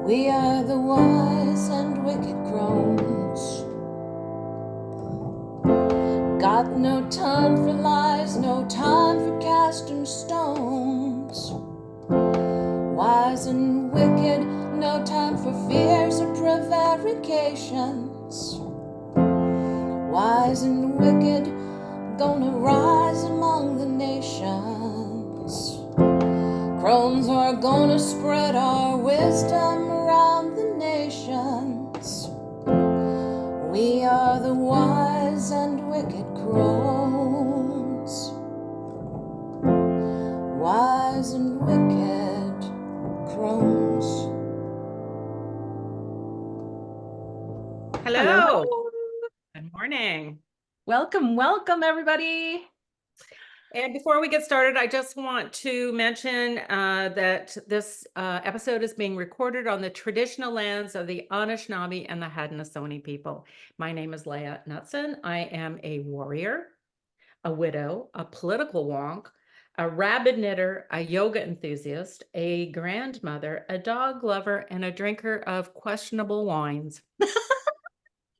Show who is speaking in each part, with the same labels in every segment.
Speaker 1: We are the wise and wicked crones. Got no time for lies, no time for casting stones. Wise and wicked, no time for fears or prevarications. Wise and wicked, gonna rise among the nations. Crones are gonna spread our wisdom around the nations. We are the wise and wicked crones. Wise and wicked crones.
Speaker 2: Hello. Good morning.
Speaker 3: Welcome, everybody.
Speaker 2: And before we get started, I just want to mention that this episode is being recorded on the traditional lands of the Anishinaabe and the Haudenosaunee people. My name is Leea Nutson. I am a warrior, a widow, a political wonk, a rabid knitter, a yoga enthusiast, a grandmother, a dog lover, and a drinker of questionable wines.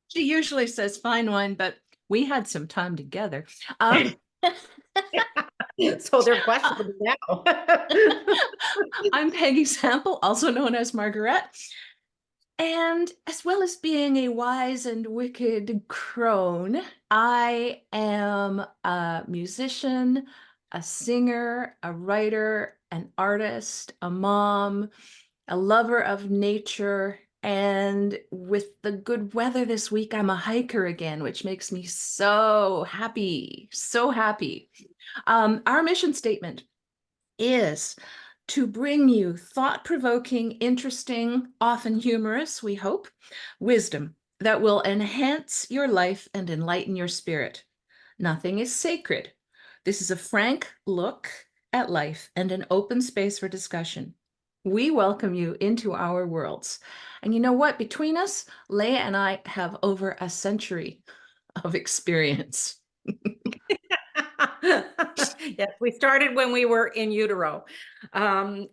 Speaker 3: She usually says fine wine, but we had some time together.
Speaker 2: So they're questionable now.
Speaker 3: I'm Peggy Sample, also known as Margarett. And as well as being a wise and wicked crone, I am a musician, a singer, a writer, an artist, a mom, a lover of nature. And with the good weather this week, I'm a hiker again, which makes me so happy, so happy. Our mission statement is to bring you thought-provoking, interesting, often humorous, we hope, wisdom that will enhance your life and enlighten your spirit. Nothing is sacred. This is a frank look at life and an open space for discussion. We welcome you into our worlds. And you know what? Between us, Leea and I have over a century of experience.
Speaker 2: Yes, we started when we were in utero. The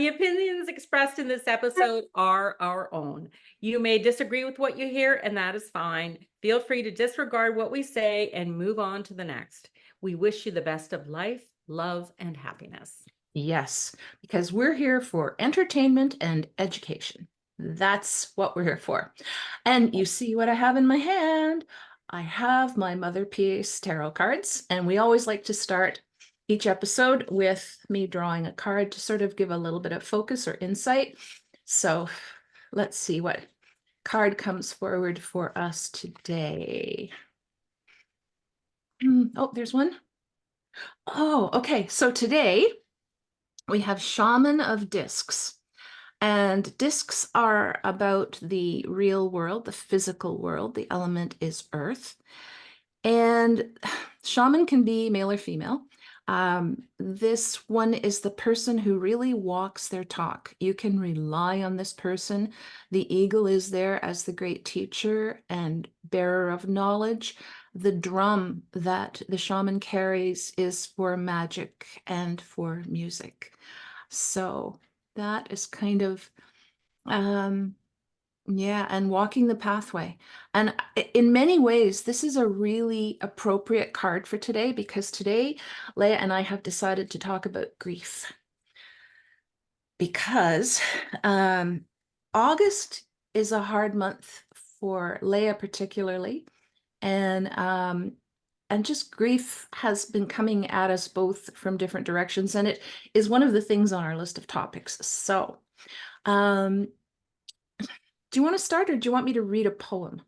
Speaker 2: opinions expressed in this episode are our own. You may disagree with what you hear, and that is fine. Feel free to disregard what we say and move on to the next. We wish you the best of life, love, and happiness.
Speaker 3: Yes, because we're here for entertainment and education. That's what we're here for. And you see what I have in my hand. I have my Mother Peace tarot cards, and we always like to start each episode with me drawing a card to sort of give a little bit of focus or insight. So let's see what card comes forward for us today. Oh, there's one. Oh, okay. So today we have Shaman of Discs. And discs are about the real world, the physical world. The element is earth. And shaman can be male or female. This one is the person who really walks their talk. You can rely on this person. The eagle is there as the great teacher and bearer of knowledge. The drum that the shaman carries is for magic and for music. So that is kind of, yeah, and walking the pathway. And in many ways, this is a really appropriate card for today because today, Leea and I have decided to talk about grief. Because August is a hard month for Leea particularly. And just grief has been coming at us both from different directions, and it is one of the things on our list of topics. So, do you want to start, or do you want me to read a poem?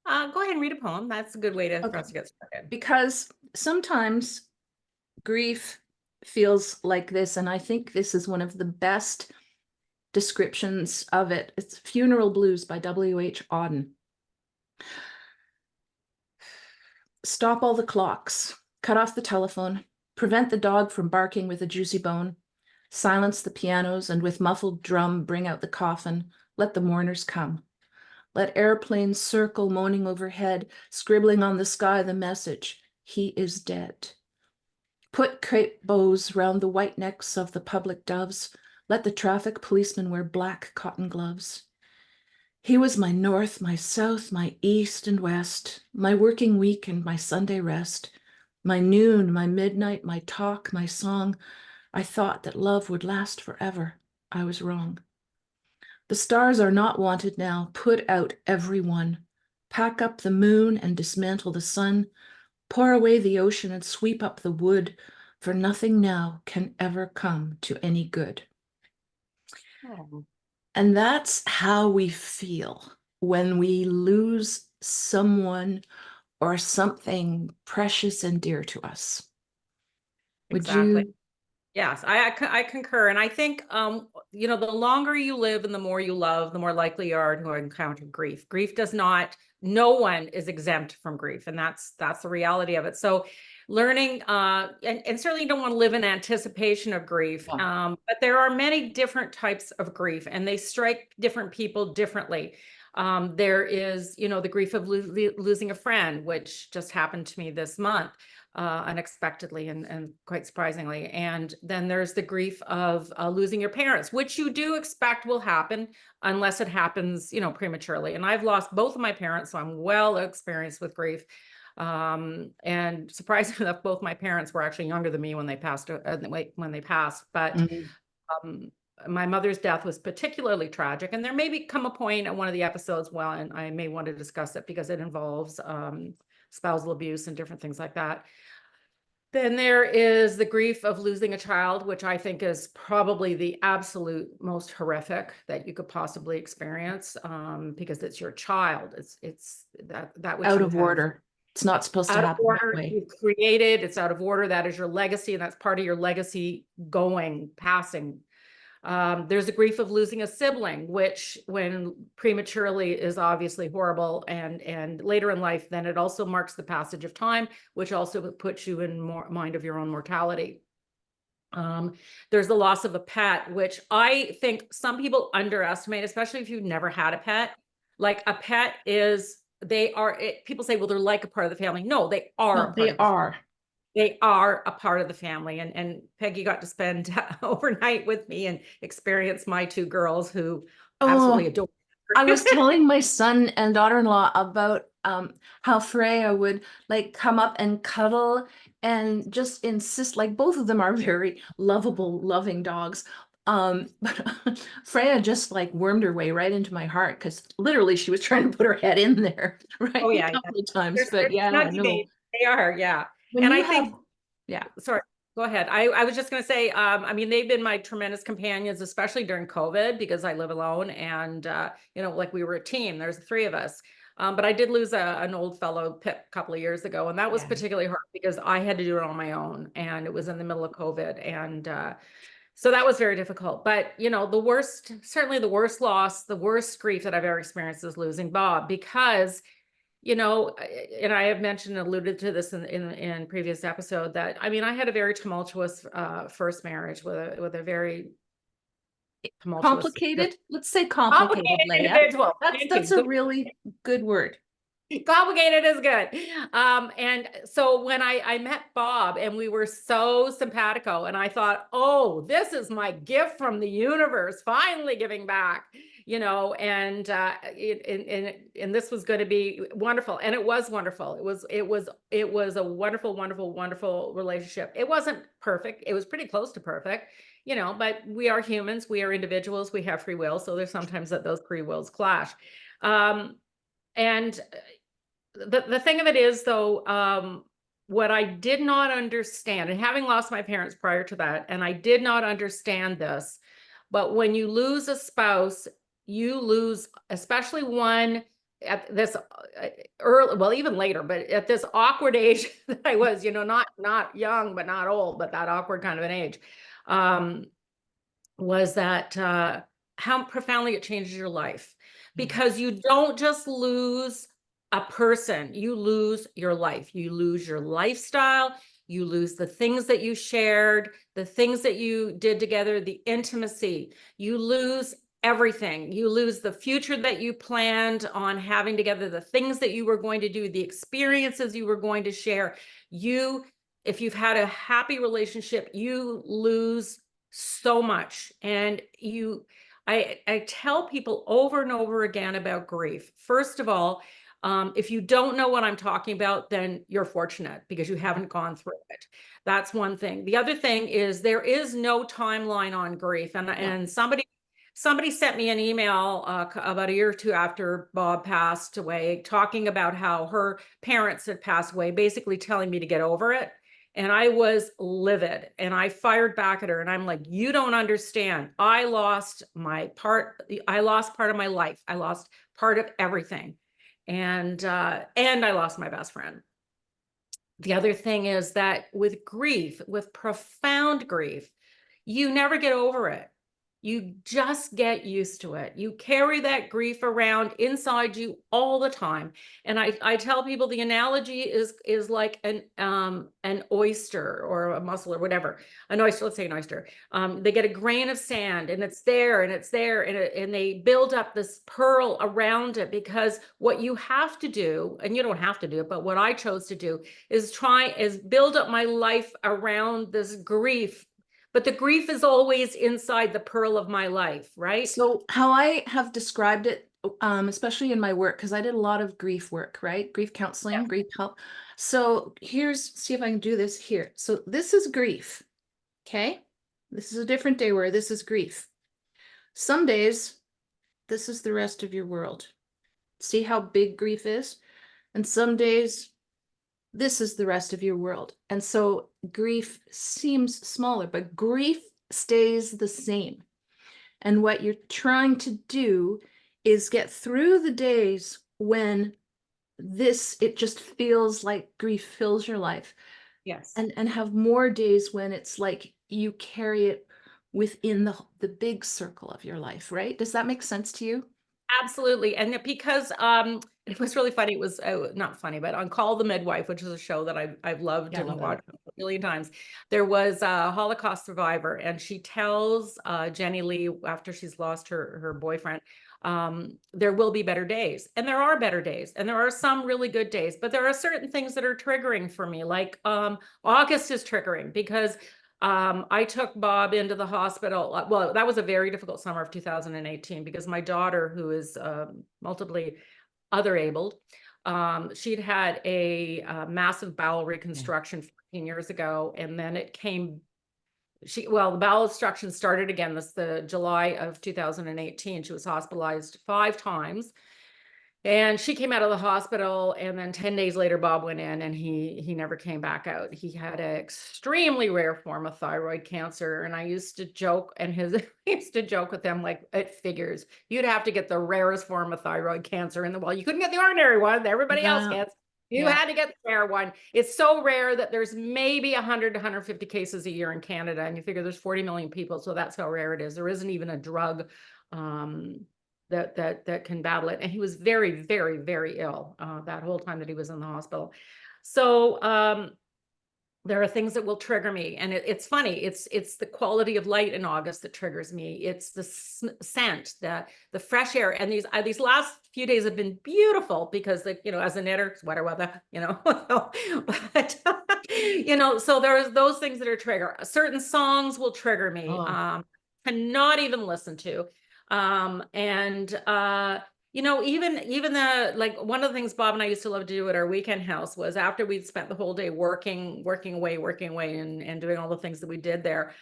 Speaker 2: Go ahead and read a poem. That's a good way for us to get started.
Speaker 3: Because sometimes grief feels like this, and I think this is one of the best descriptions of it. It's Funeral Blues by W.H. Auden. Stop all the clocks, cut off the telephone, prevent the dog from barking with a juicy bone, silence the pianos, and with muffled drum bring out the coffin, let the mourners come. Let airplanes circle moaning overhead, scribbling on the sky the message, he is dead. Put crepe bows round the white necks of the public doves, Let the traffic policeman wear black cotton gloves. He was my north, my south, my east and west, my working week and my Sunday rest, my noon, my midnight, my talk, my song. I thought that love would last forever. I was wrong. The stars are not wanted now. Put out every one. Pack up the moon and dismantle the sun. Pour away the ocean and sweep up the wood, for nothing now can ever come to any good.
Speaker 2: Oh.
Speaker 3: And that's how we feel when we lose someone or something precious and dear to us. Would
Speaker 2: Exactly.
Speaker 3: you?
Speaker 2: Yes, I concur. And I think, you know, the longer you live and the more you love, the more likely you are to encounter grief. Grief does not, no one is exempt from grief. And that's the reality of it. So learning, and certainly you don't want to live in anticipation of grief.
Speaker 3: Yeah.
Speaker 2: But there are many different types of grief and they strike different people differently. There is, you know, the grief of losing a friend, which just happened to me this month. Unexpectedly and quite surprisingly. And then there's the grief of losing your parents, which you do expect will happen unless it happens, you know, prematurely. And I've lost both of my parents, so I'm well experienced with grief. And surprisingly enough, both my parents were actually younger than me when they passed. But
Speaker 3: Mhm.
Speaker 2: my mother's death was particularly tragic. And there may come a point in one of the episodes, well, and I may want to discuss it because it involves spousal abuse and different things like that. Then there is the grief of losing a child, which I think is probably the absolute most horrific that you could possibly experience, because it's your child. It's that which
Speaker 3: Out
Speaker 2: you
Speaker 3: of
Speaker 2: have
Speaker 3: order. It's not supposed to
Speaker 2: out of
Speaker 3: happen that
Speaker 2: order,
Speaker 3: way.
Speaker 2: you've created. It's out of order. That is your legacy, and that's part of your legacy passing. There's a grief of losing a sibling, which when prematurely is obviously horrible, and later in life, then it also marks the passage of time, which also puts you in mind of your own mortality. There's the loss of a pet, which I think some people underestimate, especially if you've never had a pet. Like a pet is, people say, well, they're like a part of the family. No, they are
Speaker 3: No,
Speaker 2: a part
Speaker 3: they
Speaker 2: of the family.
Speaker 3: are.
Speaker 2: They are a part of the family. And Peggy got to spend overnight with me and experience my two girls who absolutely
Speaker 3: Oh,
Speaker 2: adore
Speaker 3: I
Speaker 2: her.
Speaker 3: was telling my son and daughter-in-law about how Freya would like come up and cuddle and just insist, like both of them are very lovable, loving dogs. But Freya just like wormed her way right into my heart because literally she was trying to put her head in there, right?
Speaker 2: Oh
Speaker 3: A
Speaker 2: yeah, yeah.
Speaker 3: couple of times.
Speaker 2: They're
Speaker 3: But yeah,
Speaker 2: snuggy
Speaker 3: no.
Speaker 2: babies. They are, yeah.
Speaker 3: When
Speaker 2: And
Speaker 3: you
Speaker 2: I
Speaker 3: have,
Speaker 2: think,
Speaker 3: yeah.
Speaker 2: sorry, go ahead. I was just going to say, I mean, they've been my tremendous companions, especially during COVID, because I live alone. And, you know, like we were a team, there's three of us. But I did lose an old fellow a couple of years ago. And that was
Speaker 3: Yeah.
Speaker 2: particularly hard because I had to do it on my own. And it was in the middle of COVID. And so that was very difficult. But, you know, certainly the worst loss, the worst grief that I've ever experienced is losing Bob, because you know, and I have mentioned and alluded to this in previous episode that, I mean, I had a very tumultuous first marriage with a very tumultuous,
Speaker 3: Complicated? Let's say complicated,
Speaker 2: complicated
Speaker 3: Leia.
Speaker 2: individual. Thank you.
Speaker 3: That's a really good word.
Speaker 2: Complicated is good. And so when I met Bob and we were so simpatico, and I thought, oh, this is my gift from the universe, finally giving back, you know, and this was going to be wonderful. And it was wonderful. It was a wonderful, wonderful, wonderful relationship. It wasn't perfect. It was pretty close to perfect, you know, but we are humans, we are individuals, we have free will. So there's sometimes that those free wills clash. And the thing of it is, though, what I did not understand, and having lost my parents prior to that, and I did not understand this, but when you lose a spouse, you lose, especially one at this early, well, even later, but at this awkward age that I was, you know, not young, but not old, but that awkward kind of an age, was that how profoundly it changes your life, because you don't just lose a person, you lose your life, you lose your lifestyle, you lose the things that you shared, the things that you did together, the intimacy, you lose everything. You lose the future that you planned on having together, the things that you were going to do, the experiences you were going to share. If you've had a happy relationship, you lose so much. And I tell people over and over again about grief. First of all, if you don't know what I'm talking about, then you're fortunate because you haven't gone through it. That's one thing. The other thing is there is no timeline on grief. And somebody sent me an email about a year or two after Bob passed away, talking about how her parents had passed away, basically telling me to get over it. And I was livid, and I fired back at her, and I'm like, you don't understand. I lost part of my life. I lost part of everything. And I lost my best friend. The other thing is that with grief, with profound grief, you never get over it. You just get used to it. You carry that grief around inside you all the time. And I tell people the analogy is like an oyster or a mussel or whatever. An oyster, let's say an oyster. They get a grain of sand and it's there and it's there and they build up this pearl around it, because what you have to do, and you don't have to do it, but what I chose to do is build up my life around this grief. But the grief is always inside the pearl of my life, right?
Speaker 3: So how I have described it, especially in my work, because I did a lot of grief work, right? Grief counseling,
Speaker 2: Yeah.
Speaker 3: grief help. So see if I can do this here. So this is grief, okay? This is a different day where this is grief. Some days, this is the rest of your world. See how big grief is? And some days, this is the rest of your world. And so grief seems smaller, but grief stays the same. And what you're trying to do is get through the days when it just feels like grief fills your life.
Speaker 2: Yes.
Speaker 3: And have more days when it's like you carry it within the big circle of your life, right? Does that make sense to you?
Speaker 2: Absolutely. And because it was really funny. It was not funny, but on Call the Midwife, which is a show that I've loved
Speaker 3: Yeah, I
Speaker 2: and
Speaker 3: love
Speaker 2: watched
Speaker 3: that.
Speaker 2: a million times, there was a Holocaust survivor, and she tells Jenny Lee, after she's lost her boyfriend, there will be better days. And there are better days. And there are some really good days, but there are certain things that are triggering for me. Like August is triggering because I took Bob into the hospital. Well, that was a very difficult summer of 2018 because my daughter, who is multiply other abled, she'd had a massive bowel reconstruction 14 years ago, and then it came. The bowel obstruction started again the July of 2018. She was hospitalized 5 times. And she came out of the hospital, and then 10 days later, Bob went in, and he never came back out. He had an extremely rare form of thyroid cancer. And I used to joke, I used to joke with him, like, it figures you'd have to get the rarest form of thyroid cancer in the world. You couldn't get the ordinary one that everybody else gets. You had to get the rare one. It's so rare that there's maybe 100 to 150 cases a year in Canada. And you figure there's 40 million people. So that's how rare it is. There isn't even a drug that can battle it. And he was very, very, very ill that whole time that he was in the hospital. So there are things that will trigger me. And it's funny. It's the quality of light in August that triggers me. It's the scent, the fresh air. And these last few days have been beautiful because, as a knitter, sweater weather, but, so there's those things that are trigger. Certain songs will trigger me. Cannot even listen to. Even one of the things Bob and I used to love to do at our weekend house was, after we'd spent the whole day working away and doing all the things that we did there,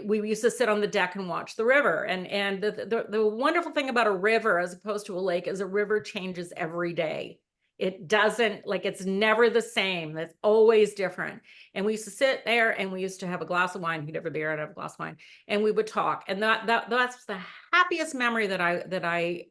Speaker 2: we used to sit on the deck and watch the river. And the wonderful thing about a river as opposed to a lake is a river changes every day. It doesn't, it's never the same. It's always different. And we used to sit there, and we used to have a glass of wine. He'd have a beer, I'd have a glass of wine, and we would talk. And that's the happiest memory that I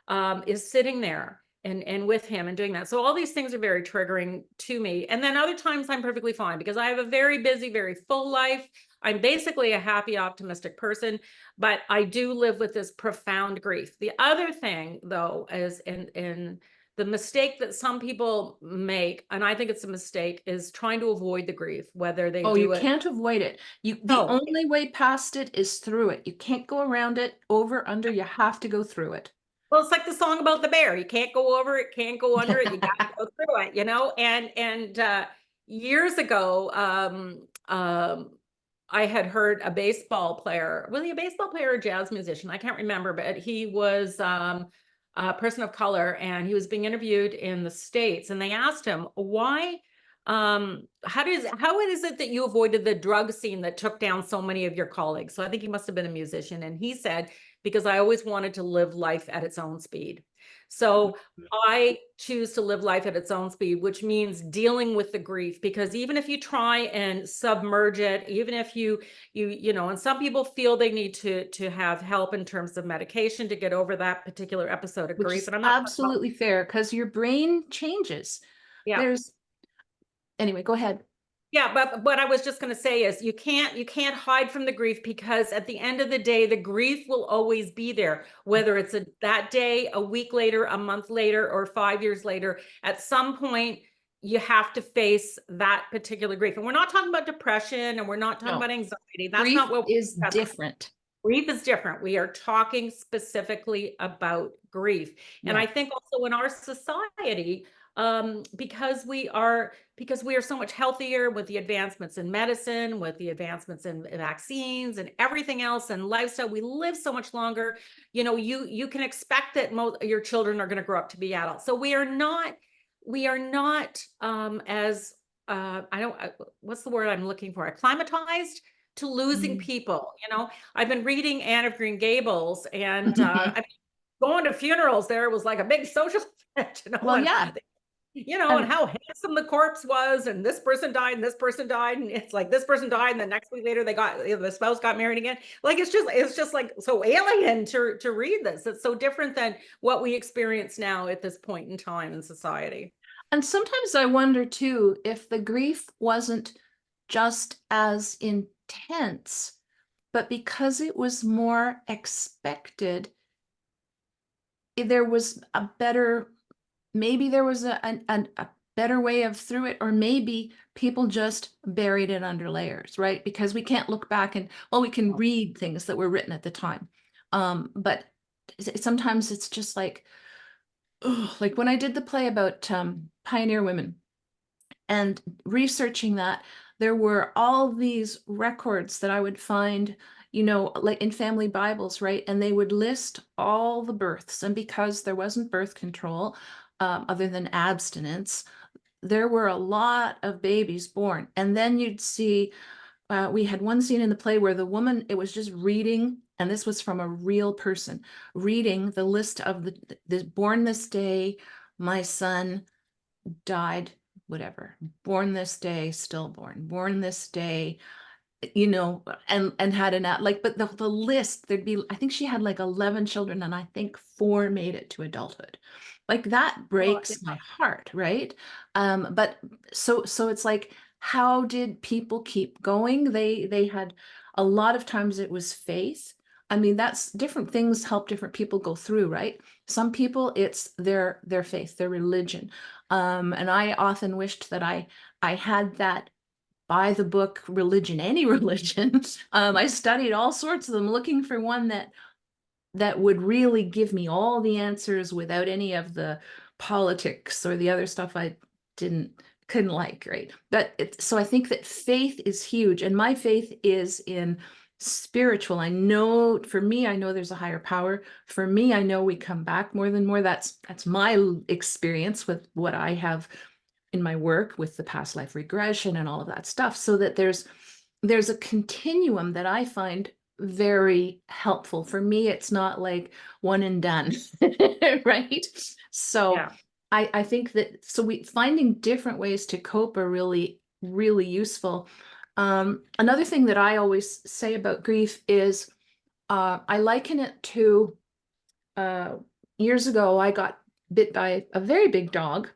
Speaker 2: have, is sitting there and with him and doing that. So all these things are very triggering to me. And then other times I'm perfectly fine because I have a very busy, very full life. I'm basically a happy, optimistic person, but I do live with this profound grief. The other thing, though, is in the mistake that some people make, and I think it's a mistake, is trying to avoid the grief, whether they do
Speaker 3: you
Speaker 2: it.
Speaker 3: Can't avoid it. The only way past it is through it. You can't go around it, over, under. You have to go through it.
Speaker 2: Well, it's like the song about the bear. You can't go over it, can't go under it. You got to go through it, And years ago, I had heard a baseball player, was he a baseball player or a jazz musician? I can't remember, but he was a person of color, and he was being interviewed in the States, and they asked him, why, how is it that you avoided the drug scene that took down so many of your colleagues? So I think he must have been a musician. And he said, because I always wanted to live life at its own speed. So I choose to live life at its own speed, which means dealing with the grief, because even if you try and submerge it, even if you know, and some people feel they need to have help in terms of medication to get over that particular episode of
Speaker 3: Which
Speaker 2: grief.
Speaker 3: is
Speaker 2: And I'm not
Speaker 3: absolutely fair, because your brain changes.
Speaker 2: yeah.
Speaker 3: Anyway, go ahead.
Speaker 2: Yeah, but what I was just going to say is you can't hide from the grief, because at the end of the day, the grief will always be there, whether it's that day, a week later, a month later, or 5 years later. At some point, you have to face that particular grief. And we're not talking about depression, and we're not talking
Speaker 3: No.
Speaker 2: about anxiety. That's
Speaker 3: Grief
Speaker 2: not what
Speaker 3: is different.
Speaker 2: Grief is different. We are talking specifically about grief. And
Speaker 3: Yeah.
Speaker 2: I think also in our society, because we are so much healthier with the advancements in medicine, with the advancements in vaccines and everything else, and lifestyle, we live so much longer. You know, you can expect that your children are going to grow up to be adults. So we are not as I don't what's the word I'm looking for? Acclimatized to losing people. You know, I've been reading Anne of Green Gables, and I mean, going to funerals there was like a big social event, you know.
Speaker 3: Well,
Speaker 2: and,
Speaker 3: yeah.
Speaker 2: you know, and how handsome the corpse was, and this person died, and this person died, and it's like this person died, and the next week later the spouse got married again. Like it's just like so alien to read this. It's so different than what we experience now at this point in time in society.
Speaker 3: And sometimes I wonder too, if the grief wasn't just as intense, but because it was more expected, there was a better, maybe there was a better way of through it, or maybe people just buried it under layers, right? Because we can't look back and, well, we can read things that were written at the time. But sometimes it's just like, ugh, like when I did the play about pioneer women, and researching that, there were all these records that I would find, you know, like in family Bibles, right? And they would list all the births. And because there wasn't birth control, other than abstinence, there were a lot of babies born. And then you'd see, we had one scene in the play where the woman, it was just reading, and this was from a real person, reading the list of the born this day, my son died, whatever, born this day, stillborn, born this day, you know, and had an like, but the list, there'd be, I think she had like 11 children, and I think 4 made it to adulthood. Like that breaks my heart, right? But so it's like, how did people keep going? They had, a lot of times it was faith. I mean, that's different things help different people go through, right? Some people it's their faith, their religion. And I often wished that I had that by the book religion, any religion. I studied all sorts of them, looking for one that would really give me all the answers without any of the politics or the other stuff I couldn't like, right? But so I think that faith is huge, and my faith is in spiritual. I know, for me, I know there's a higher power. For me, I know we come back more than more. That's my experience with what I have in my work with the past life regression and all of that stuff, so that there's a continuum that I find very helpful. For me, it's not like one and done, right? So
Speaker 2: Yeah.
Speaker 3: I think that, so finding different ways to cope are really, really useful. Another thing that I always say about grief is I liken it to years ago, I got bit by a very big dog,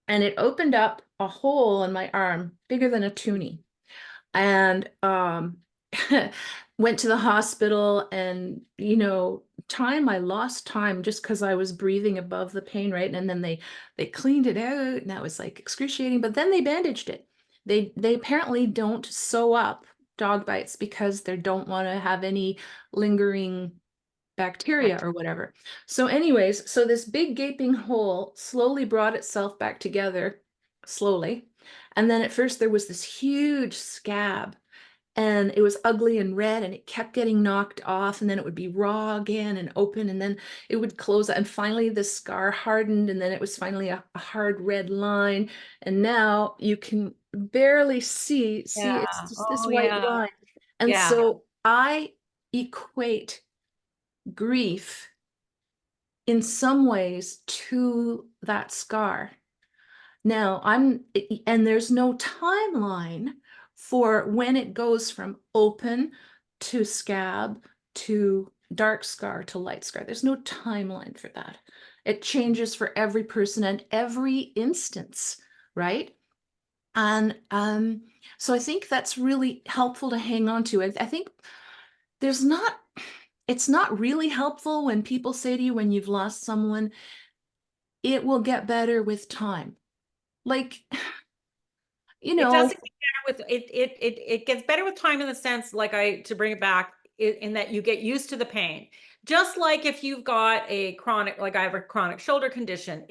Speaker 3: and it opened up a hole in my arm bigger than a toonie. And went to the hospital, and, you know, I lost time just because I was breathing above the pain, right? And then they cleaned it out, and that was like excruciating, but then they bandaged it. They apparently don't sew up dog bites because they don't want to have any lingering bacteria or whatever. So anyways, so this big gaping hole slowly brought itself back together, slowly. And then at first there was this huge scab, and it was ugly and red, and it kept getting knocked off, and then it would be raw again and open, and then it would close, and finally the scar hardened, and then it was finally a hard red line, and now you can barely see
Speaker 2: Yeah.
Speaker 3: it's just this
Speaker 2: Oh,
Speaker 3: white
Speaker 2: yeah.
Speaker 3: line. And
Speaker 2: Yeah.
Speaker 3: so I equate grief in some ways to that scar. Now, and there's no timeline for when it goes from open to scab to dark scar to light scar. There's no timeline for that. It changes for every person and every instance, right? And so I think that's really helpful to hang on to. I think it's not really helpful when people say to you when you've lost someone, it will get better with time. Like, you
Speaker 2: It
Speaker 3: know,
Speaker 2: doesn't get better with it gets better with time in the sense, like, to bring it back, in that you get used to the pain. Just like if you've got a chronic, like I have a chronic shoulder condition,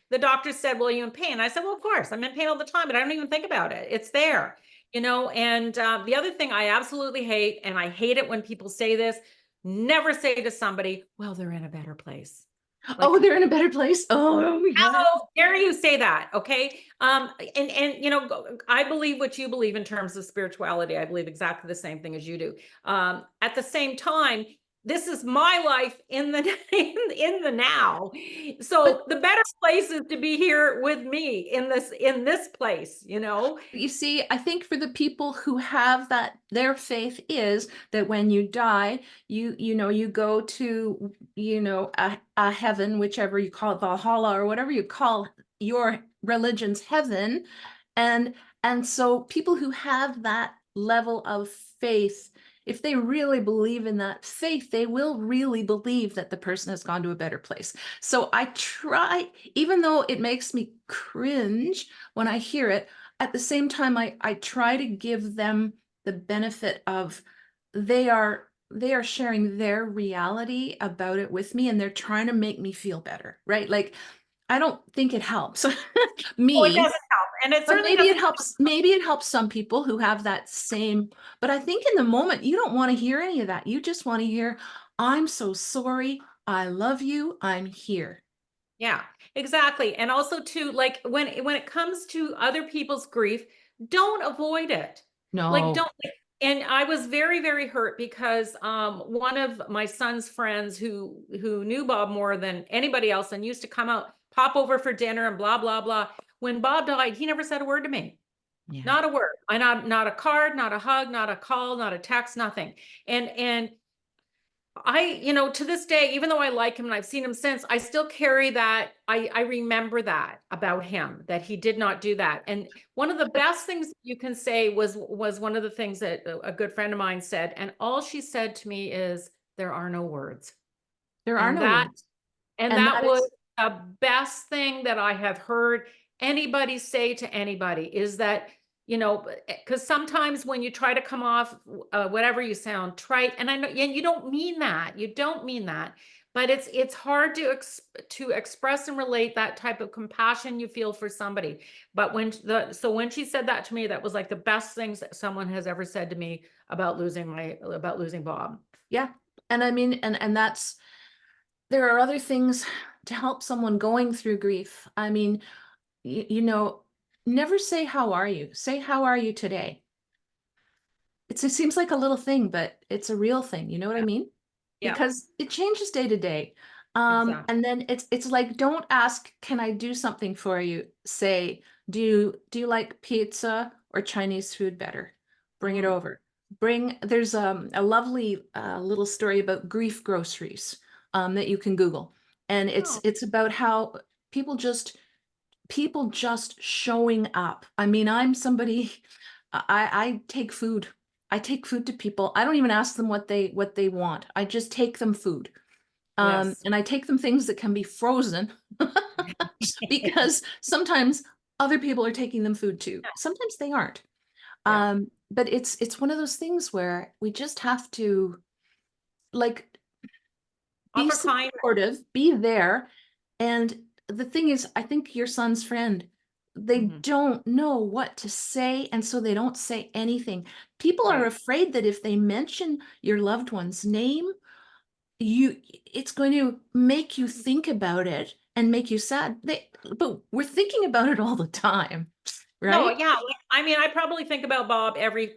Speaker 2: the doctor said, well, are you in pain? I said, well, of course, I'm in pain all the time, but I don't even think about it. It's there, and the other thing I absolutely hate, and I hate it when people say this, never say to somebody, well, they're in a better place. Like,
Speaker 3: oh, they're in a better place. Oh my God.
Speaker 2: how dare you say that? Okay. And I believe what you believe in terms of spirituality. I believe exactly the same thing as you do. At the same time, this is my life in the in the now.
Speaker 3: But
Speaker 2: So the better place is to be here with me in this place.
Speaker 3: you see, I think for the people who have that, their faith is that when you die, you go to, a heaven, whichever you call it, Valhalla, or whatever you call your religion's heaven. And so people who have that level of faith, if they really believe in that faith, they will really believe that the person has gone to a better place. So I try, even though it makes me cringe when I hear it, at the same time, I try to give them the benefit of they are sharing their reality about it with me, and they're trying to make me feel better, right? Like, I don't think it helps
Speaker 2: Oh, it doesn't
Speaker 3: me,
Speaker 2: help, and it
Speaker 3: but
Speaker 2: certainly doesn't.
Speaker 3: maybe it helps some people who have that same, but I think in the moment you don't want to hear any of that. You just want to hear, I'm so sorry, I love you, I'm here.
Speaker 2: Yeah, exactly. And also too, like, when it comes to other people's grief, don't avoid it. Like,
Speaker 3: No.
Speaker 2: don't and I was very, very hurt because one of my son's friends who knew Bob more than anybody else and used to come out, pop over for dinner and blah, blah, blah. When Bob died, he never said a word to me.
Speaker 3: Yeah.
Speaker 2: Not a word. Not a card, not a hug, not a call, not a text, nothing. And to this day, even though I like him and I've seen him since, I still carry that. I remember that about him, that he did not do that. And one of the best things you can say was one of the things that a good friend of mine said. And all she said to me is, there are no words.
Speaker 3: There are
Speaker 2: And
Speaker 3: no
Speaker 2: that
Speaker 3: words.
Speaker 2: and
Speaker 3: And
Speaker 2: that
Speaker 3: that
Speaker 2: was
Speaker 3: is,
Speaker 2: the best thing that I have heard anybody say to anybody, is that, because sometimes when you try to come off, whatever, you sound trite, and I know, and you don't mean that. You don't mean that. But it's hard to express and relate that type of compassion you feel for somebody. But when she said that to me, that was like the best things that someone has ever said to me about losing Bob.
Speaker 3: yeah. And I mean, and there are other things to help someone going through grief. I mean, never say, how are you? Say, how are you today? It seems like a little thing, but it's a real thing. You know what I
Speaker 2: Yeah.
Speaker 3: mean?
Speaker 2: Yeah.
Speaker 3: Because it changes day to day.
Speaker 2: Exactly.
Speaker 3: And then it's like, don't ask, can I do something for you? Say, do you like pizza or Chinese food better? Bring it
Speaker 2: Mm.
Speaker 3: over. There's a lovely little story about grief groceries that you can Google. And
Speaker 2: Oh,
Speaker 3: it's about how people just showing up. I mean, I'm somebody, I take food. I take food to people. I don't even ask them what they want. I just take them food.
Speaker 2: yes.
Speaker 3: And I take them things that can be frozen because sometimes other people are taking them food too. Sometimes they aren't.
Speaker 2: Yeah.
Speaker 3: But it's one of those things where we just have to, like, be
Speaker 2: Offer kindness.
Speaker 3: supportive, be there. And the thing is, I think your son's friend they
Speaker 2: Mhm.
Speaker 3: don't know what to say, and so they don't say anything. People are
Speaker 2: Right.
Speaker 3: afraid that if they mention your loved one's name, it's going to make you think about it and make you sad. But we're thinking about it all the time,
Speaker 2: No,
Speaker 3: right?
Speaker 2: yeah, like, I mean, I probably think about Bob every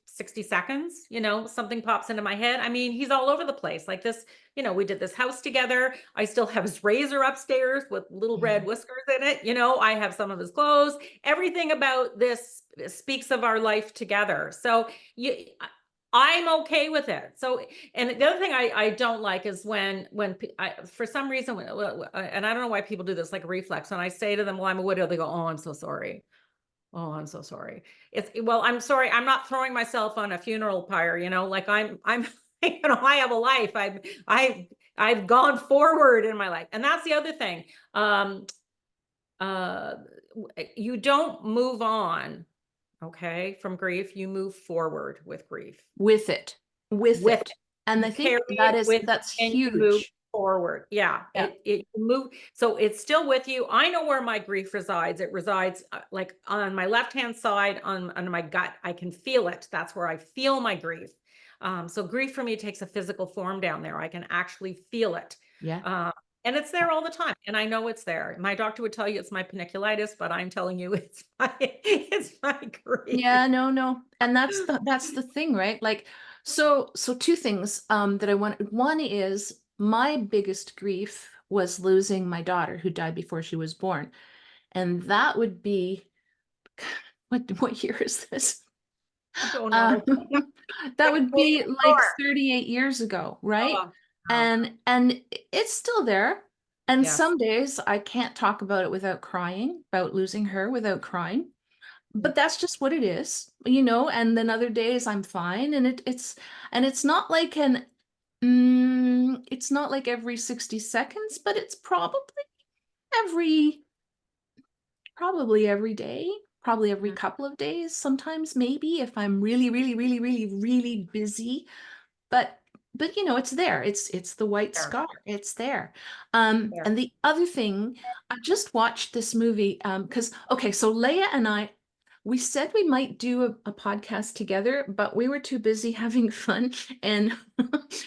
Speaker 2: 60 seconds, something pops into my head. I mean, he's all over the place. Like this, we did this house together. I still have his razor upstairs with little
Speaker 3: Yeah.
Speaker 2: red whiskers in it. I have some of his clothes. Everything about this speaks of our life together. So I'm okay with it. So, and the other thing I don't like is when for some reason, and I don't know why people do this, like a reflex, when I say to them, well, I'm a widow, they go, oh, I'm so sorry. Oh, I'm so sorry. Well, I'm sorry. I'm not throwing myself on a funeral pyre, like I'm, I have a life. I've gone forward in my life. And that's the other thing. Uh, you don't move on, okay, from grief. You move forward with grief.
Speaker 3: With it, with
Speaker 2: With
Speaker 3: it. And I
Speaker 2: You
Speaker 3: think
Speaker 2: carry it with
Speaker 3: that's
Speaker 2: and you move
Speaker 3: huge.
Speaker 2: forward. Yeah,
Speaker 3: Yeah.
Speaker 2: it move so it's still with you. I know where my grief resides. It resides like on my left-hand side on my gut. I can feel it. That's where I feel my grief. So grief for me takes a physical form down there. I can actually feel it.
Speaker 3: Yeah.
Speaker 2: Um, and it's there all the time. And I know it's there. My doctor would tell you it's my paniculitis, but I'm telling you it's my grief.
Speaker 3: Yeah, no. And that's the thing, right? Like, so two things that I want. One is my biggest grief was losing my daughter who died before she was born. And that would be what year is this?
Speaker 2: I don't
Speaker 3: Uh,
Speaker 2: know.
Speaker 3: that
Speaker 2: Like
Speaker 3: would be like 38 years ago, right?
Speaker 2: Oh, wow.
Speaker 3: And it's still there. And
Speaker 2: Yes.
Speaker 3: some days I can't talk about it without crying, about losing her without crying.
Speaker 2: Yeah.
Speaker 3: But that's just what it is, and then other days I'm fine. And it's not like it's not like every 60 seconds, but it's every probably every day, probably every
Speaker 2: Mm.
Speaker 3: couple of days, sometimes maybe if I'm really, really, really, really, really busy. But it's there. It's the white
Speaker 2: There,
Speaker 3: scar. It's there.
Speaker 2: there.
Speaker 3: And the other thing, I just watched this movie because okay, so Leia and I, we said we might do a podcast together, but we were too busy having fun and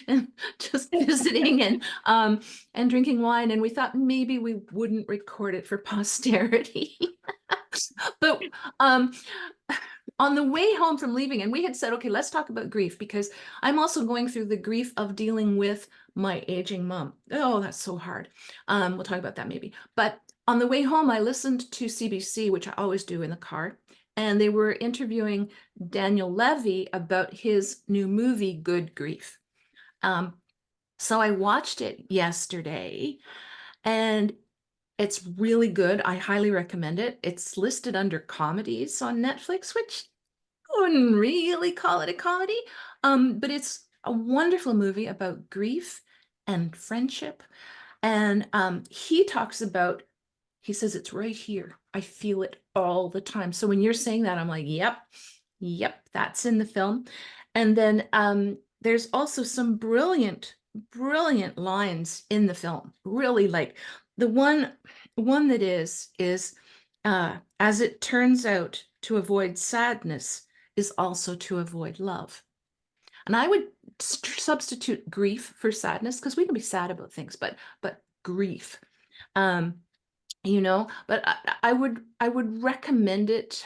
Speaker 3: and just visiting and drinking wine, and we thought maybe we wouldn't record it for posterity. But um on the way home from leaving, and we had said, okay, let's talk about grief because I'm also going through the grief of dealing with my aging mom. Oh, that's so hard. We'll talk about that maybe. But on the way home, I listened to CBC, which I always do in the car, and they were interviewing Daniel Levy about his new movie, Good Grief. So I watched it yesterday, and it's really good. I highly recommend it. It's listed under comedies on Netflix, which I wouldn't really call it a comedy, but it's a wonderful movie about grief and friendship. And he talks about, he says, it's right here. I feel it all the time. So when you're saying that, I'm like, yep, that's in the film. And then there's also some brilliant, brilliant lines in the film. Really, like the one that is as it turns out, to avoid sadness is also to avoid love. And I would substitute grief for sadness because we can be sad about things, but grief. Um, but I would recommend it.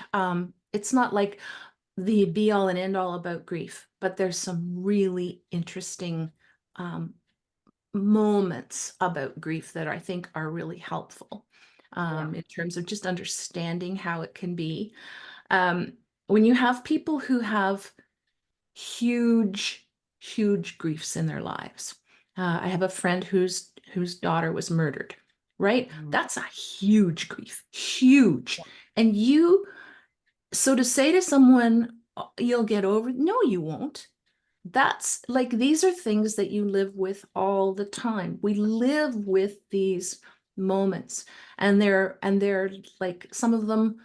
Speaker 3: It's not like the be all and end all about grief, but there's some really interesting moments about grief that I think are really helpful
Speaker 2: Yeah.
Speaker 3: in terms of just understanding how it can be. When you have people who have huge, huge griefs in their lives. I have a friend whose daughter was murdered, right?
Speaker 2: Mm.
Speaker 3: That's a huge grief, huge. And so to say to someone, "Oh, you'll get over it," no, you won't. That's like, these are things that you live with all the time. We live with these moments, and they're like, some of them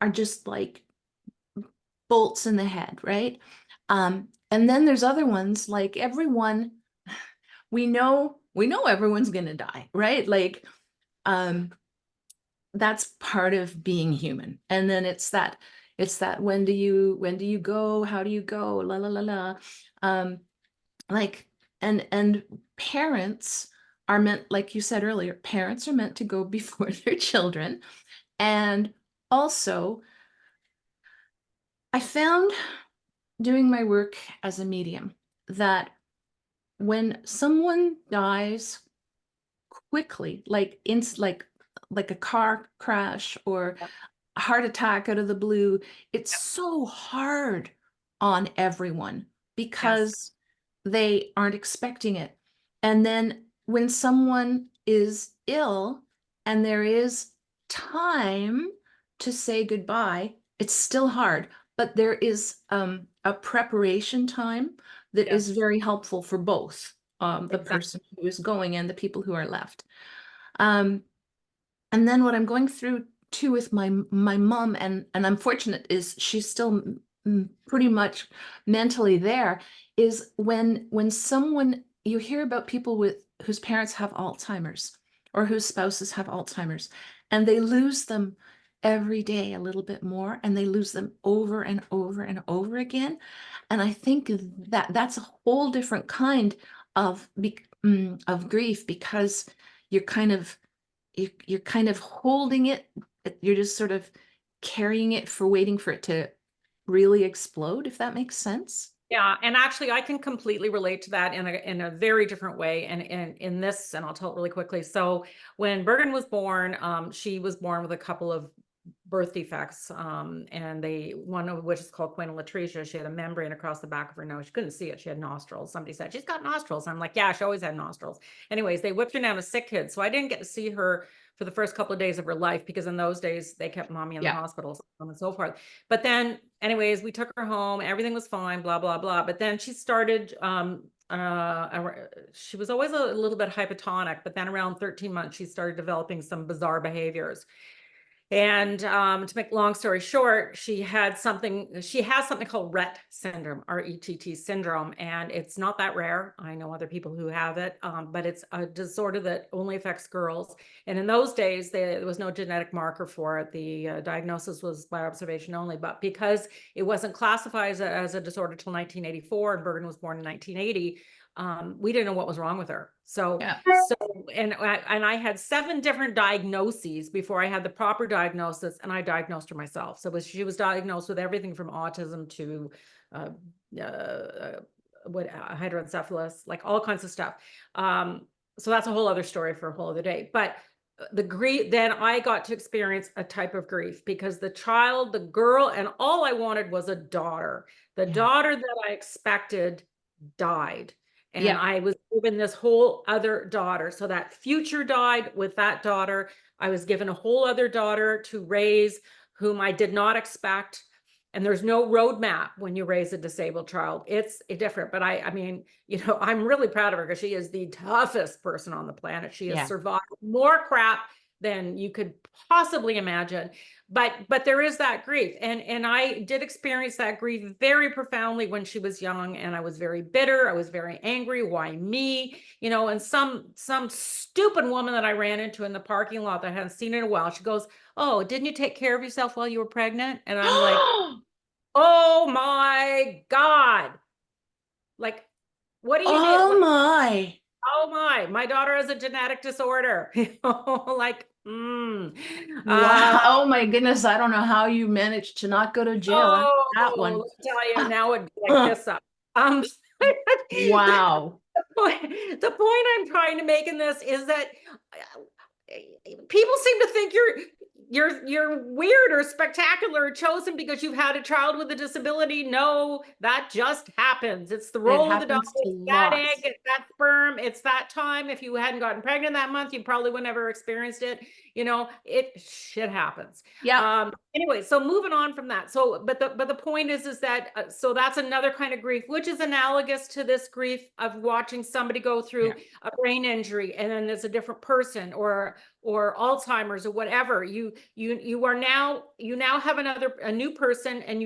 Speaker 3: are just like bolts in the head, right? And then there's other ones, like everyone, we know everyone's gonna die, right? Like, um, that's part of being human. And then it's that when do you go, how do you go, la la la la. Like, and parents are meant, like you said earlier, parents are meant to go before their children. And also, I found doing my work as a medium that when someone dies quickly, like a car crash or a heart attack out of the blue, it's so hard on everyone
Speaker 2: Yes.
Speaker 3: because they aren't expecting it. And then when someone is ill and there is time to say goodbye, it's still hard, but there is a preparation time that is
Speaker 2: Yes.
Speaker 3: very helpful for both the
Speaker 2: Exactly.
Speaker 3: person who is going and the people who are left. Um, and then what I'm going through too with my mom, and I'm fortunate is she's still pretty much mentally there, is when someone, you hear about people with whose parents have Alzheimer's or whose spouses have Alzheimer's, and they lose them every day a little bit more, and they lose them over and over and over again. And I think that that's a whole different kind of grief, because you're kind of you're kind of holding it. You're just sort of carrying it for waiting for it to really explode, if that makes sense.
Speaker 2: Yeah, and actually, I can completely relate to that in a very different way, and in this, and I'll tell it really quickly. So when Bergen was born, she was born with a couple of birth defects, and one of which is called quenalatricia. She had a membrane across the back of her nose. She couldn't see it. She had nostrils. Somebody said she's got nostrils. I'm like, yeah, she always had nostrils. Anyways, they whipped her down a sick kid, so I didn't get to see her for the first couple of days of her life, because in those days they kept mommy in the
Speaker 3: Yeah.
Speaker 2: hospital, so on and so forth. But then, anyways, we took her home. Everything was fine. Blah blah blah. But then she started. She was always a little bit hypotonic, but then around 13 months, she started developing some bizarre behaviors. And to make long story short, she has something called Rett syndrome, RETT syndrome, and it's not that rare. I know other people who have it, but it's a disorder that only affects girls. And in those days, there was no genetic marker for it. The diagnosis was by observation only, but because it wasn't classified as a disorder till 1984, and Bergen was born in 1980, we didn't know what was wrong with her. So,
Speaker 3: Yeah.
Speaker 2: and I had 7 different diagnoses before I had the proper diagnosis, and I diagnosed her myself. So she was diagnosed with everything from autism to hydrocephalus, like all kinds of stuff. So that's a whole other story for a whole other day. But the grief, then I got to experience a type of grief, because the girl, and all I wanted was a daughter. The daughter that I expected died. And
Speaker 3: Yeah.
Speaker 2: I was given this whole other daughter. So that future died with that daughter. I was given a whole other daughter to raise, whom I did not expect. And there's no roadmap when you raise a disabled child. It's different. But I mean, I'm really proud of her, because she is the toughest person on the planet. She has
Speaker 3: Yeah.
Speaker 2: survived more crap than you could possibly imagine. But there is that grief. And I did experience that grief very profoundly when she was young. And I was very bitter. I was very angry. Why me? And some stupid woman that I ran into in the parking lot that I hadn't seen in a while, she goes, "Oh, didn't you take care of yourself while you were pregnant?" And I'm like, oh my God. Like, what do you do?
Speaker 3: Oh
Speaker 2: Like,
Speaker 3: my.
Speaker 2: oh my daughter has a genetic disorder. Like,
Speaker 3: Wow. Oh my goodness. I don't know how you managed to not go to jail after that one.
Speaker 2: let me tell you, now it'd be like this up.
Speaker 3: Wow.
Speaker 2: The point I'm trying to make in this is that people seem to think you're weird or spectacular or chosen because you've had a child with a disability. No, that just happens. It's the
Speaker 3: It
Speaker 2: roll of the dice.
Speaker 3: happens to
Speaker 2: It's that egg,
Speaker 3: lots.
Speaker 2: it's that sperm, it's that time. If you hadn't gotten pregnant that month, you probably would never experienced it. Shit happens.
Speaker 3: Yeah.
Speaker 2: Anyway, so moving on from that. So, but the point is that so that's another kind of grief, which is analogous to this grief of watching somebody go through a brain injury, and then there's a different person, or Alzheimer's or whatever. You now have a new person, and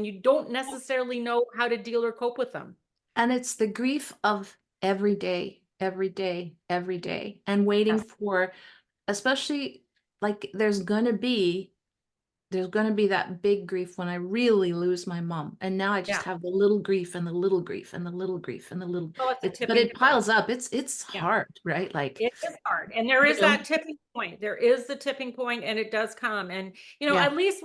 Speaker 2: you don't necessarily know how to deal or cope with them.
Speaker 3: And it's the grief of every day, every day, every day, and waiting
Speaker 2: Yes.
Speaker 3: for, especially like there's gonna be that big grief when I really lose my mom. And now I just
Speaker 2: Yeah.
Speaker 3: have the little grief and the little grief and the little grief and the little,
Speaker 2: Well, it's a
Speaker 3: but
Speaker 2: tipping
Speaker 3: it
Speaker 2: point.
Speaker 3: piles up. It's
Speaker 2: Yeah.
Speaker 3: hard, right? Like,
Speaker 2: It is hard. And there
Speaker 3: you
Speaker 2: is
Speaker 3: know,
Speaker 2: that tipping point. There is the tipping point, and it does come. And,
Speaker 3: yeah,
Speaker 2: at least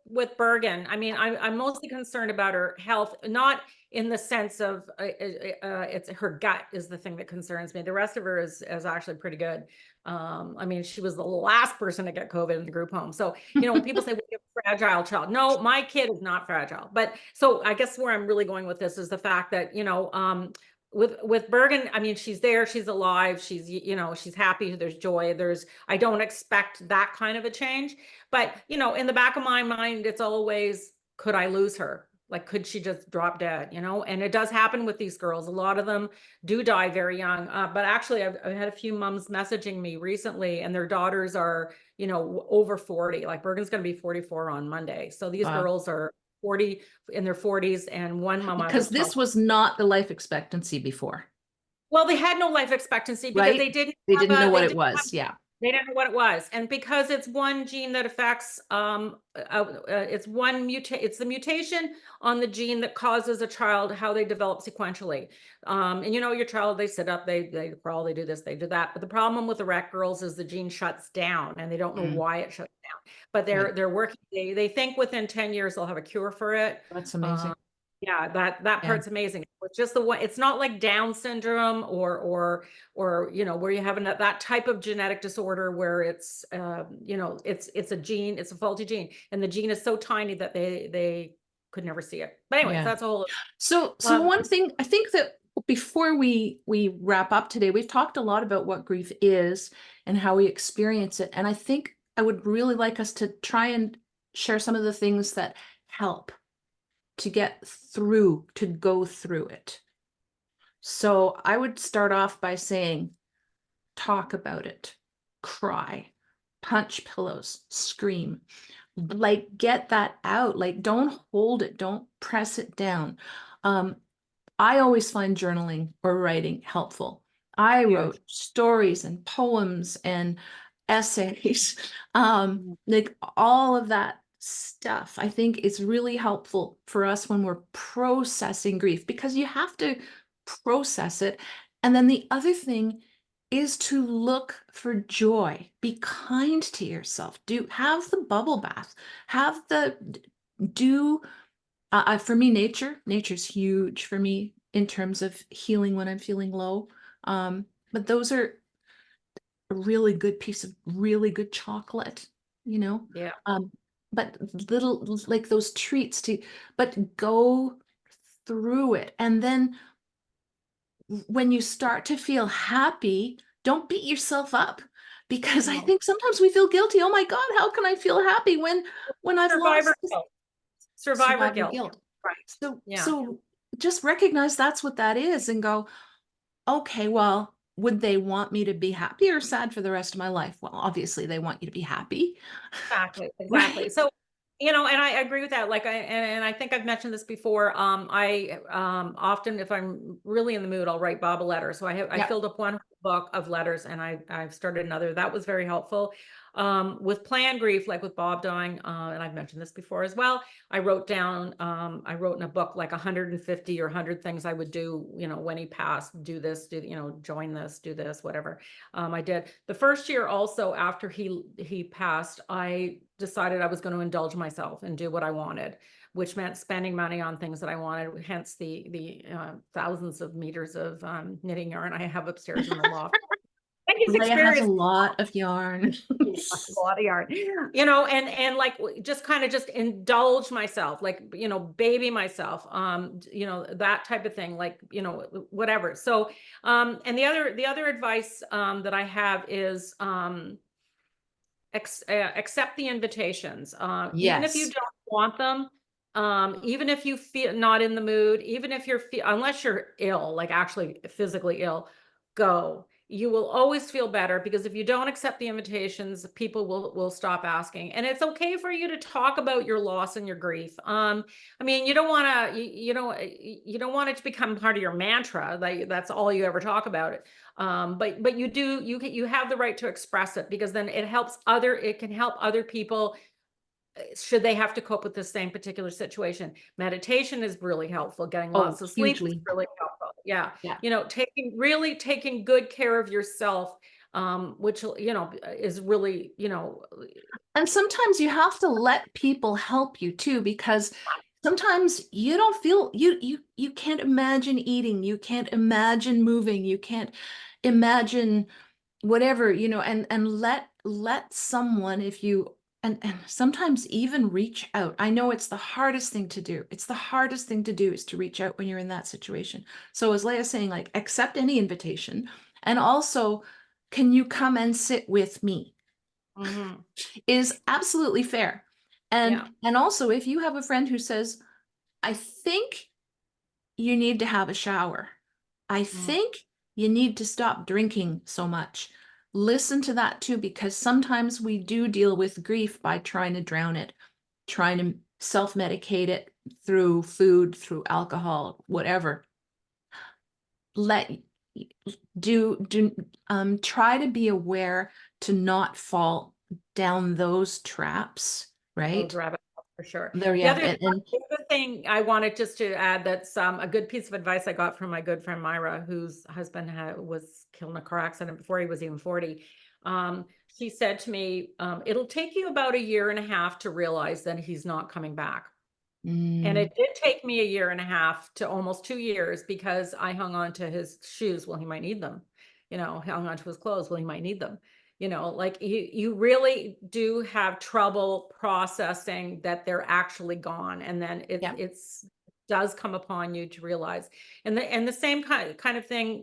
Speaker 2: with Bergen, I mean, I'm mostly concerned about her health, not in the sense of it's her gut is the thing that concerns me. The rest of her is actually pretty good. I mean, she was the last person to get COVID in the group home. So, when people say, well, you have a fragile child. No, my kid is not fragile. But so I guess where I'm really going with this is the fact that, with Bergen, I mean, she's there, she's alive, she's, she's happy, there's joy, I don't expect that kind of a change. But, in the back of my mind, it's always, could I lose her? Like, could she just drop dead, And it does happen with these girls. A lot of them do die very young. But actually, I've had a few moms messaging me recently, and their daughters are, over 40. Like Bergen's going to be 44 on Monday. So these girls are 40 in their 40s, and one mom I
Speaker 3: because
Speaker 2: was
Speaker 3: this
Speaker 2: talking.
Speaker 3: was not the life expectancy before,
Speaker 2: Well, they had no life expectancy because
Speaker 3: right?
Speaker 2: they didn't
Speaker 3: They
Speaker 2: have
Speaker 3: didn't know
Speaker 2: a,
Speaker 3: what
Speaker 2: they
Speaker 3: it
Speaker 2: didn't have,
Speaker 3: was. Yeah.
Speaker 2: they didn't know what it was. And because it's one gene that affects, it's it's the mutation on the gene that causes a child, how they develop sequentially. And your child, they sit up, they crawl, they do this, they do that. But the problem with the Rett girls is the gene shuts down, and they don't know why it shuts down. But they're working, they think within 10 years they'll have a cure for it.
Speaker 3: That's amazing.
Speaker 2: Yeah, that part's amazing. It's just the one, it's not like Down syndrome or where you have that type of genetic disorder where it's it's a gene, it's a faulty gene, and the gene is so tiny that they could never see it. But anyways, that's a whole
Speaker 3: So one thing I think that before we wrap up today, we've talked a lot about what grief is and how we experience it. And I think I would really like us to try and share some of the things that help to get through, to go through it. So I would start off by saying, talk about it, cry, punch pillows, scream, like get that out. Like don't hold it, don't press it down. I always find journaling or writing helpful. I wrote stories and poems and essays, like all of that stuff. I think it's really helpful for us when we're processing grief, because you have to process it. And then the other thing is to look for joy. Be kind to yourself. Have the bubble bath. For me, nature's huge for me in terms of healing when I'm feeling low. But those are a really good piece of really good chocolate,
Speaker 2: Yeah.
Speaker 3: But little, like those treats but go through it. And then when you start to feel happy, don't beat yourself up, because I think sometimes we feel guilty. Oh my God, how can I feel happy when I've
Speaker 2: survivor
Speaker 3: lost this?
Speaker 2: guilt. Survivor guilt.
Speaker 3: Guilt.
Speaker 2: Right.
Speaker 3: So just recognize that's what that is and go, okay, well, would they want me to be happy or sad for the rest of my life? Well, obviously they want you to be happy.
Speaker 2: Exactly.
Speaker 3: Right?
Speaker 2: So, and I agree with that. Like and I think I've mentioned this before. I often, if I'm really in the mood, I'll write Bob a letter. So I filled up one book of letters, and I've started another. That was very helpful. With planned grief, like with Bob dying, and I've mentioned this before as well, I wrote in a book like 150 or 100 things I would do, when he passed, do this, join this, do this, whatever. I did. The first year also after he passed, I decided I was going to indulge myself and do what I wanted, which meant spending money on things that I wanted, hence the thousands of meters of knitting yarn I have upstairs in the loft.
Speaker 3: Leea has a lot of yarn.
Speaker 2: A lot of yarn, and like just kind of just indulge myself, like, baby myself, that type of thing, like, whatever. So, and the other advice that I have is accept the invitations, even if you
Speaker 3: Yes.
Speaker 2: don't want them, even if you feel not in the mood, even if unless you're ill, like actually physically ill, go. you will always feel better, because if you don't accept the invitations, people will stop asking. And it's okay for you to talk about your loss and your grief. I mean, you don't want to, you don't want it to become part of your mantra, like that's all you ever talk about it. But you have the right to express it, because then it can help other people should they have to cope with the same particular situation. Meditation is really helpful. Getting lots of sleep is
Speaker 3: hugely.
Speaker 2: really helpful. Yeah.
Speaker 3: Yeah.
Speaker 2: Taking good care of yourself, which, is really,
Speaker 3: And sometimes you have to let people help you too, because sometimes you don't feel you can't imagine eating, you can't imagine moving, you can't imagine whatever, and let someone, if you and sometimes even reach out. I know it's the hardest thing to do. It's the hardest thing to do is to reach out when you're in that situation. So as Lea's saying, like, accept any invitation, and also, can you come and sit with me?
Speaker 2: mhm,
Speaker 3: Is absolutely fair. And
Speaker 2: yeah.
Speaker 3: and also, if you have a friend who says, I think you need to have a shower, I
Speaker 2: Mhm.
Speaker 3: think you need to stop drinking so much, listen to that too, because sometimes we do deal with grief by trying to drown it, trying to self-medicate it through food, through alcohol, whatever. Let try to be aware to not fall down those traps,
Speaker 2: Those
Speaker 3: right?
Speaker 2: rabbit holes for sure.
Speaker 3: There,
Speaker 2: The
Speaker 3: yeah,
Speaker 2: other the other thing I wanted just to add, that's a good piece of advice I got from my good friend Myra, whose husband was killed in a car accident before he was even 40. She said to me, it'll take you about 1.5 years to realize that he's not coming back. And
Speaker 3: mm,
Speaker 2: it did take me 1.5 years to almost 2 years, because I hung on to his shoes. Well, he might need them. Hung on to his clothes. Well, he might need them. Like you really do have trouble processing that they're actually gone. And then
Speaker 3: yeah,
Speaker 2: it's does come upon you to realize. And the same kind of thing,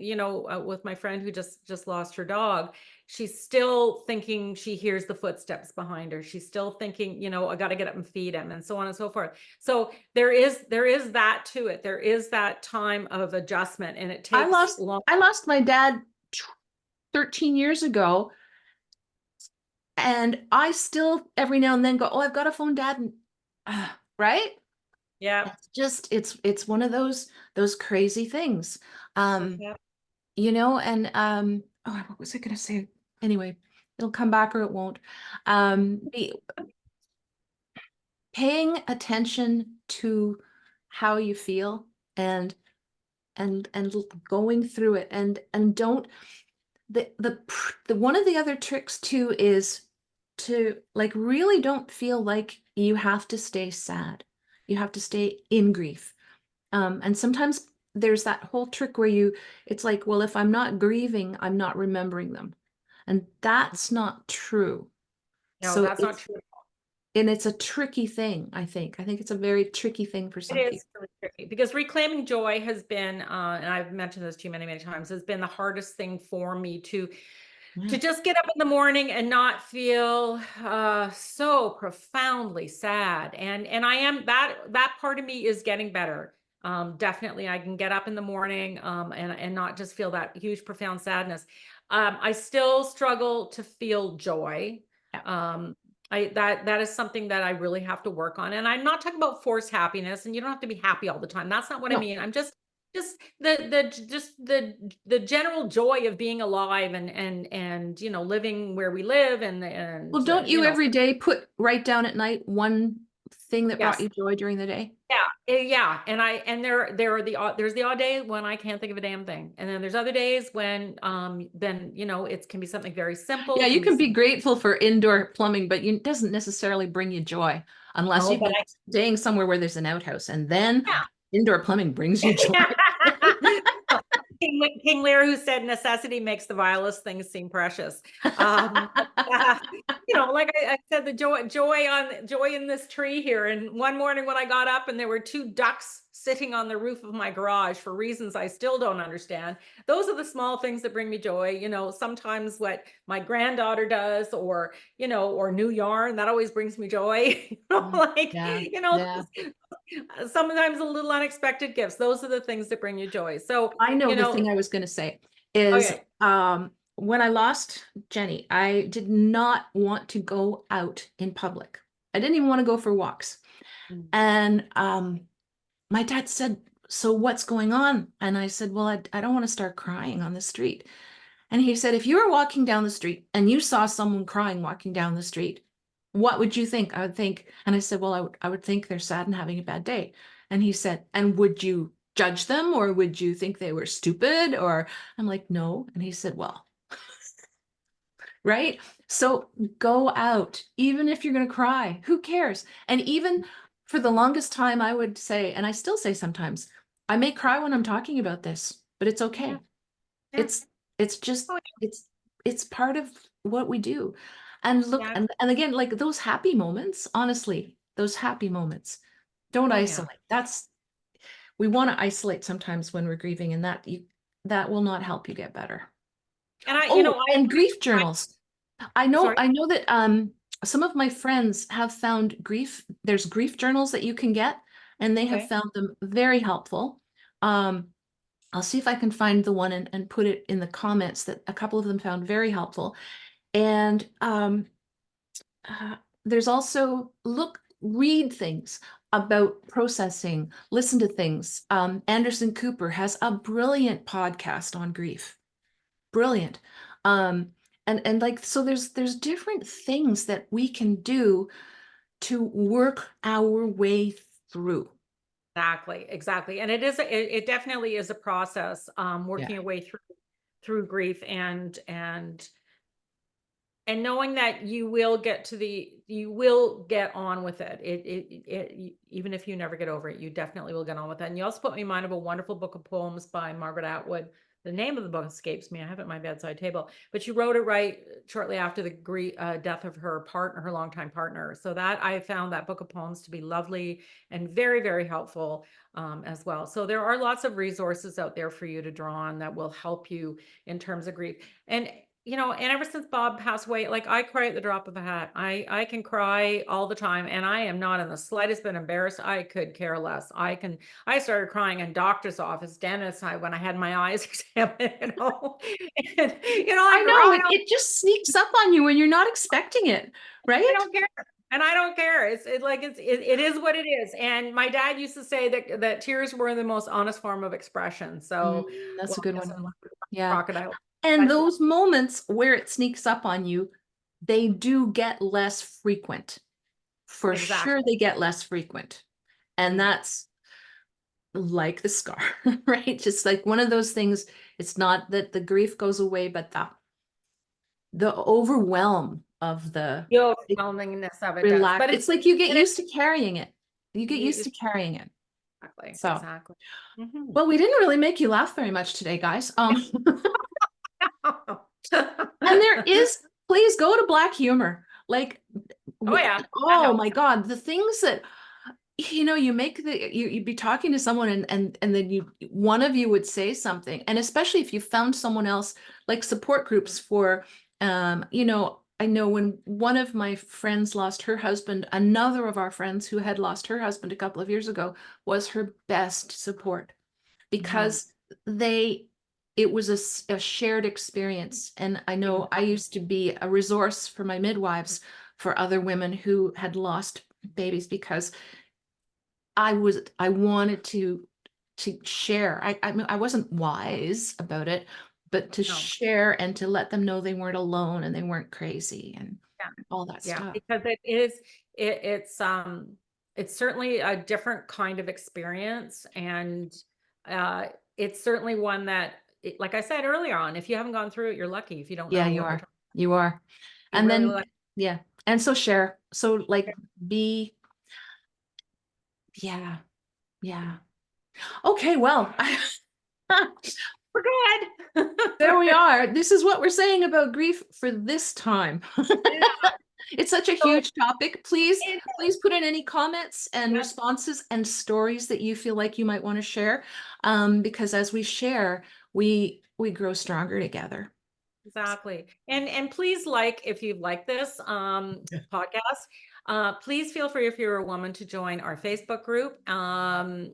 Speaker 2: with my friend who just lost her dog. She's still thinking she hears the footsteps behind her. She's still thinking, I got to get up and feed him, and so on and so forth. So there is that to it. There is that time of adjustment, and it
Speaker 3: I
Speaker 2: takes
Speaker 3: lost
Speaker 2: long.
Speaker 3: I lost my dad 13 years ago, and I still every now and then go, oh, I've got to phone dad, and right?
Speaker 2: Yeah.
Speaker 3: It's one of those crazy things. Um,
Speaker 2: Yeah.
Speaker 3: and oh, what was I gonna say? Anyway, it'll come back or it won't. Paying attention to how you feel, and going through it, and don't the one of the other tricks too is to, like, really don't feel like you have to stay sad. You have to stay in grief. And sometimes there's that whole trick where it's like, well, if I'm not grieving, I'm not remembering them. And that's not true.
Speaker 2: No,
Speaker 3: So
Speaker 2: that's not true.
Speaker 3: it's a tricky thing, I think. I think it's a very tricky thing for
Speaker 2: It
Speaker 3: some
Speaker 2: is
Speaker 3: people.
Speaker 2: really tricky, because reclaiming joy has been, and I've mentioned this to you many, many times, has been the hardest thing for me to
Speaker 3: Yeah.
Speaker 2: just get up in the morning and not feel so profoundly sad. And I am that part of me is getting better. Definitely I can get up in the morning, and not just feel that huge profound sadness. I still struggle to feel joy.
Speaker 3: Yeah.
Speaker 2: That is something that I really have to work on. And I'm not talking about forced happiness, and you don't have to be happy all the time. That's not what I
Speaker 3: No.
Speaker 2: mean. I'm just the general joy of being alive, and living where we live,
Speaker 3: Well,
Speaker 2: and
Speaker 3: don't you every day write down at night one thing that brought
Speaker 2: yes.
Speaker 3: you joy during the day?
Speaker 2: Yeah, and there's the odd day when I can't think of a damn thing, and then there's other days when then it can be something very simple.
Speaker 3: Yeah,
Speaker 2: It
Speaker 3: you
Speaker 2: can be
Speaker 3: can be grateful for indoor plumbing, but it doesn't necessarily bring you joy unless
Speaker 2: no,
Speaker 3: you've
Speaker 2: but
Speaker 3: been staying somewhere where there's an outhouse, and then indoor plumbing brings you joy.
Speaker 2: King Lear, who said necessity makes the vilest things seem precious. Uh, like I said, the joy in this tree here. And one morning when I got up and there were 2 ducks sitting on the roof of my garage for reasons I still don't understand. Those are the small things that bring me joy. Sometimes what my granddaughter does, or new yarn, that always brings me joy. Like,
Speaker 3: Yeah, yeah.
Speaker 2: sometimes a little unexpected gifts. Those are the things that bring you joy. So,
Speaker 3: I know the thing I was going to say is,
Speaker 2: okay.
Speaker 3: when I lost Jenny, I did not want to go out in public. I didn't even want to go for walks.
Speaker 2: Mm.
Speaker 3: And my dad said, "So what's going on?" And I said, "Well, I don't want to start crying on the street." And he said, "If you were walking down the street and you saw someone crying walking down the street, what would you think?" I would think, and I said, "Well, I would think they're sad and having a bad day." And he said, "And would you judge them, or would you think they were stupid?" Or I'm like, "No." And he said, "Well," right? So go out, even if you're going to cry, who cares? And even for the longest time, I would say, and I still say sometimes, I may cry when I'm talking about this, but it's okay.
Speaker 2: Yeah. Yeah.
Speaker 3: It's just,
Speaker 2: Oh,
Speaker 3: it's part of what we do. And look,
Speaker 2: yeah.
Speaker 3: and again, like those happy moments, honestly, those happy moments, don't
Speaker 2: Oh, yeah.
Speaker 3: isolate. We want to isolate sometimes when we're grieving, and that will not help you get better.
Speaker 2: And
Speaker 3: Oh, and grief journals.
Speaker 2: Sorry.
Speaker 3: I know that some of my friends have found there's grief journals that you can get, and they have
Speaker 2: Okay.
Speaker 3: found them very helpful. I'll see if I can find the one and put it in the comments that a couple of them found very helpful. And there's also read things about processing, listen to things. Anderson Cooper has a brilliant podcast on grief. Brilliant. And like, so there's different things that we can do to work our way through.
Speaker 2: Exactly. And it definitely is a process, working your way through grief and knowing that you will get on with it. Even if you never get over it, you definitely will get on with it. And you also put me in mind of a wonderful book of poems by Margaret Atwood. The name of the book escapes me. I have it at my bedside table, but she wrote it right shortly after the death of her partner, her longtime partner. So that I found that book of poems to be lovely and very, very helpful as well. So there are lots of resources out there for you to draw on that will help you in terms of grief. And and ever since Bob passed away, like I cry at the drop of a hat. I can cry all the time, and I am not in the slightest bit embarrassed. I could care less. I started crying in doctor's office, dentist, when I had my eyes examined, and
Speaker 3: I
Speaker 2: I
Speaker 3: know
Speaker 2: cried.
Speaker 3: it just sneaks up on you when you're not expecting it, right?
Speaker 2: I don't care. And I don't care. It is what it is. And my dad used to say that tears were the most honest form of expression. So,
Speaker 3: That's
Speaker 2: well,
Speaker 3: a good
Speaker 2: I guess
Speaker 3: one.
Speaker 2: I'm
Speaker 3: Yeah.
Speaker 2: crocodile.
Speaker 3: And those moments where it sneaks up on you, they do get less frequent. For
Speaker 2: Exactly.
Speaker 3: sure, they get less frequent. And that's like the scar, right? Just like one of those things, it's not that the grief goes away, but the overwhelm of the
Speaker 2: The overwhelmingness of it does.
Speaker 3: relax.
Speaker 2: But
Speaker 3: It's like you get
Speaker 2: and it-
Speaker 3: used to carrying it. You get used to
Speaker 2: you-
Speaker 3: carrying it. So,
Speaker 2: exactly. Mhm.
Speaker 3: well, we didn't really make you laugh very much today, guys. And there is, please go to Black Humor. Like,
Speaker 2: Oh yeah, that
Speaker 3: oh
Speaker 2: helps.
Speaker 3: my God, the things that you'd be talking to someone and then one of you would say something, and especially if you found someone else, like support groups for I know when one of my friends lost her husband, another of our friends who had lost her husband a couple of years ago was her best support, because it was a shared experience. And I know I used to be a resource for my midwives for other women who had lost babies, because I wanted to share. I wasn't wise about it, but to
Speaker 2: No.
Speaker 3: share and to let them know they weren't alone and they weren't crazy and all that stuff.
Speaker 2: Because it's certainly a different kind of experience, and it's certainly one that, like I said earlier on, if you haven't gone through it, you're lucky. If you don't
Speaker 3: Yeah,
Speaker 2: know
Speaker 3: you
Speaker 2: what we're
Speaker 3: are.
Speaker 2: talking
Speaker 3: You are.
Speaker 2: about,
Speaker 3: And
Speaker 2: you're really
Speaker 3: then,
Speaker 2: lucky.
Speaker 3: yeah. And so share. So like yeah. Yeah. Okay, well,
Speaker 2: We're good.
Speaker 3: there we are. This is what we're saying about grief for this time.
Speaker 2: Yeah.
Speaker 3: It's such a
Speaker 2: So
Speaker 3: huge topic. Please put in any comments and
Speaker 2: Yep.
Speaker 3: responses and stories that you feel like you might want to share. Because as we share, we grow stronger together.
Speaker 2: Exactly. And please, if you like this podcast, Please feel free, if you're a woman, to join our Facebook group. And,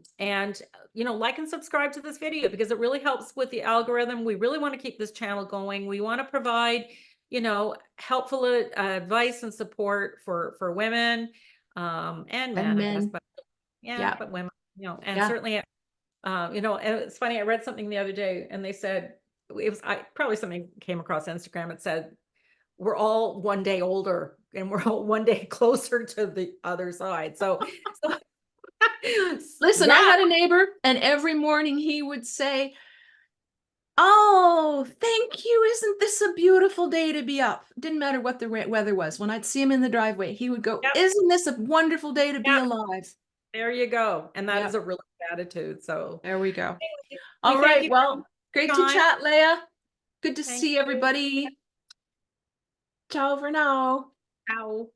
Speaker 2: like and subscribe to this video, because it really helps with the algorithm. We really want to keep this channel going. We want to provide, helpful advice and support for women and men, I guess, but but women, and certainly, and it's funny, I read something the other day and they said, probably something came across Instagram. It said, we're all one day older and we're all one day closer to the other side. So
Speaker 3: Listen, I had a neighbor, and every morning he would say, "Oh, thank you. Isn't this a beautiful day to be up?" Didn't matter what the weather was. When I'd see him in the driveway, he would go, "Isn't this a wonderful day to be alive?"
Speaker 2: There you go. And that is a really good attitude. So
Speaker 3: there we go.
Speaker 2: Anyway,
Speaker 3: all right. Well, great to chat, Leea. Good to see everybody. Ciao for now.
Speaker 2: Ciao.